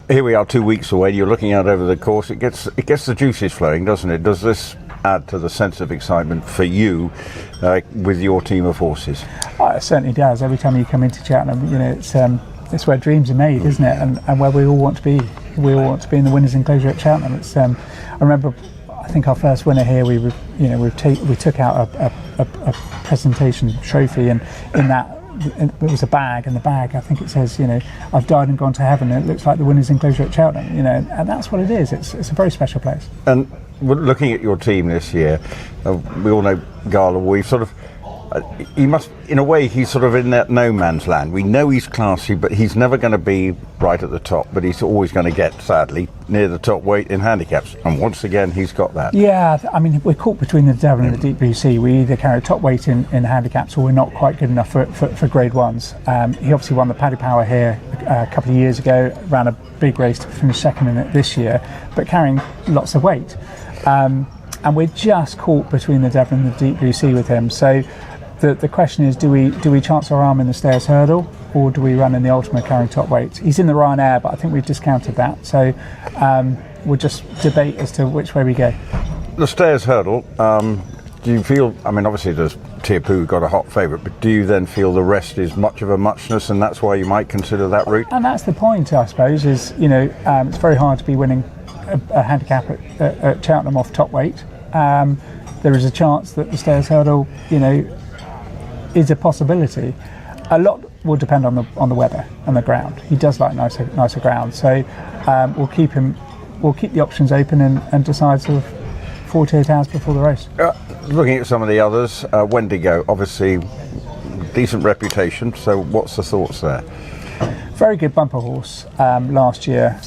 here we are 2 weeks away. You're looking out over the course. It gets the juices flowing, doesn't it? Does this add to the sense of excitement for you with your team of horses? Oh, it certainly does. Every time you come into Cheltenham, it's where dreams are made, isn't it? And where we all want to be. We all want to be in the winners' enclosure at Cheltenham. It's I remember, I think our first winner here, we took out a presentation trophy, and in that it was a bag, and the bag, I think it says, I've died and gone to heaven, and it looks like the winners' enclosure at Cheltenham, and that's what it is. It's a very special place. And looking at your team this year, we all know Gala. We've sort of, he must, in a way, he's sort of in that no man's land. We know he's classy, but he's never going to be right at the top, but he's always going to get, sadly, near the top weight in handicaps. And once again, he's got that. Yeah, I mean, we're caught between the devil and the deep blue sea. We either carry top weight in handicaps, or we're not quite good enough for grade ones. He obviously won the Paddy Power here a couple of years ago, ran a big race to finish second in it this year, but carrying lots of weight. And we're just caught between the devil and the deep blue sea with him. So the question is, do we chance our arm in the Stairs Hurdle, or do we run in the Ultima carrying top weight? He's in the Ryanair, but I think we've discounted that. So we'll just debate as to which way we go. The Stairs Hurdle, do you feel, I mean, obviously there's Tearpoo got a hot favourite, but do you then feel the rest is much of a muchness, and that's why you might consider that route? And that's the point, I suppose, is, it's very hard to be winning a handicap at Cheltenham off top weight. There is a chance that the Stairs Hurdle, is a possibility. A lot will depend on the weather and the ground. He does like nicer ground, so we'll keep the options open and decide sort of 48 hours before the race. Looking at some of the others, Wendigo, obviously decent reputation, so what's the thoughts there? Very good bumper horse last year.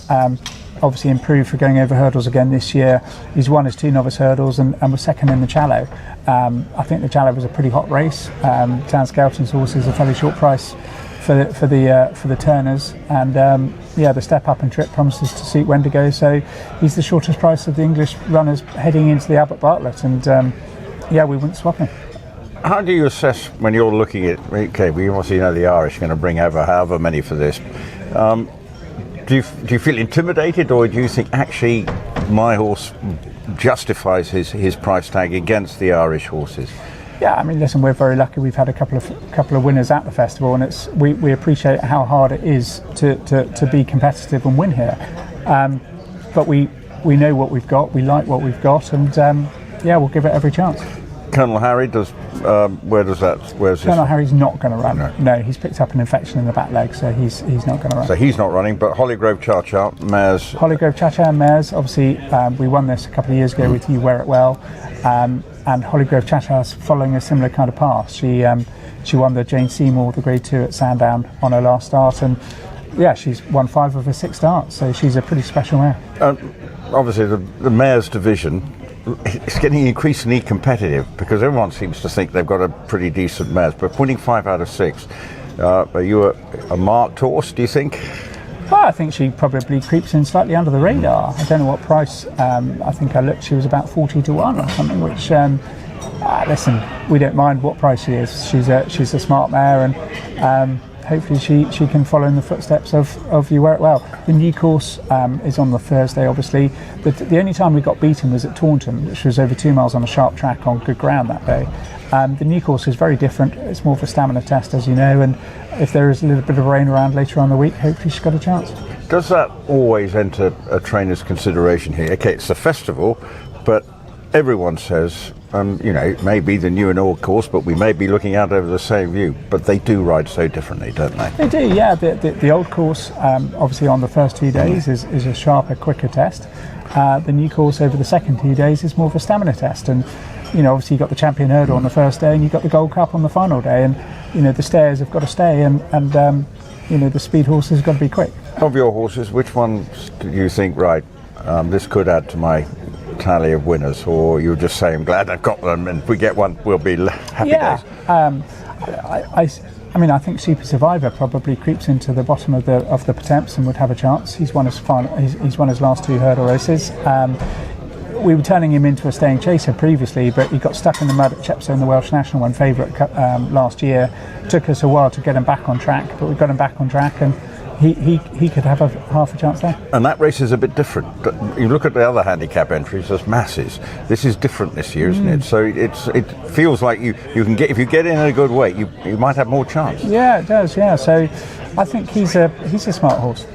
Obviously improved for going over hurdles again this year. He's won his 2 novice hurdles and was second in the Challow. I think the Challow was a pretty hot race. Town Skelton's horse is a fairly short price for the Turners, and the step up and trip promises to suit Wendigo. So he's the shortest price of the English runners heading into the Albert Bartlett, and we wouldn't swap him. How do you assess when you're looking at? Okay, we obviously know the Irish are going to bring over however many for this. Do you feel intimidated, or do you think actually my horse justifies his price tag against the Irish horses? Yeah, I mean, listen, we're very lucky. We've had a couple of winners at the festival, and we appreciate how hard it is to be competitive and win here. But we know what we've got. We like what we've got, and we'll give it every chance. Colonel Harry where's Colonel Harry's not going to run. No, he's picked up an infection in the back leg, so he's not going to run. So he's not running, but Hollygrove Cha-Cha, mares. Hollygrove Cha-Cha and mares, obviously we won this a couple of years ago with You Wear It Well, and Hollygrove Cha-Cha's following a similar kind of path. She won the Jane Seymour, the Grade 2 at Sandown on her last start, and she's won 5 of her 6 starts, so she's a pretty special mare. Obviously the mares division, it's getting increasingly competitive because everyone seems to think they've got a pretty decent mares, but winning 5 out of 6, are you a marked horse, do you think? Well, I think she probably creeps in slightly under the radar. I don't know what price. I think I looked, she was about 40 to 1 or something, which listen, we don't mind what price she is. She's a smart mare, and hopefully she can follow in the footsteps of You Wear It Well. The new course is on the Thursday, obviously. The only time we got beaten was at Taunton, which was over 2 miles on a sharp track on good ground that day. The new course is very different. It's more of a stamina test, as you know, and if there is a little bit of rain around later on in the week, hopefully she's got a chance. Does that always enter a trainer's consideration here? Okay, it's a festival, but everyone says, it may be the new and old course, but we may be looking out over the same view. But they do ride so differently, don't they? They do, yeah. The old course, obviously on the first 2 days, is a sharper, quicker test. The new course over the second 2 days is more of a stamina test. And, obviously you've got the Champion Hurdle on the first day, and you've got the Gold Cup on the final day. And, the stairs have got to stay, and the speed horses have got to be quick. Of your horses, which ones do you think, this could add to my tally of winners, or you just say I'm glad I've got them, and if we get one we'll be happy days? I think Super Survivor probably creeps into the bottom of the Potemps and would have a chance. He's won his last 2 hurdle races. We were turning him into a staying chaser previously, but he got stuck in the mud at Chepstow in the Welsh National One favourite last year. Took us a while to get him back on track, but we got him back on track, and he could have half a chance there. And that race is a bit different. You look at the other handicap entries as masses. This is different this year, isn't it? So it feels like you can get, if you get in at a good weight, you might have more chance. Yeah, it does. Yeah, so I think he's a smart horse.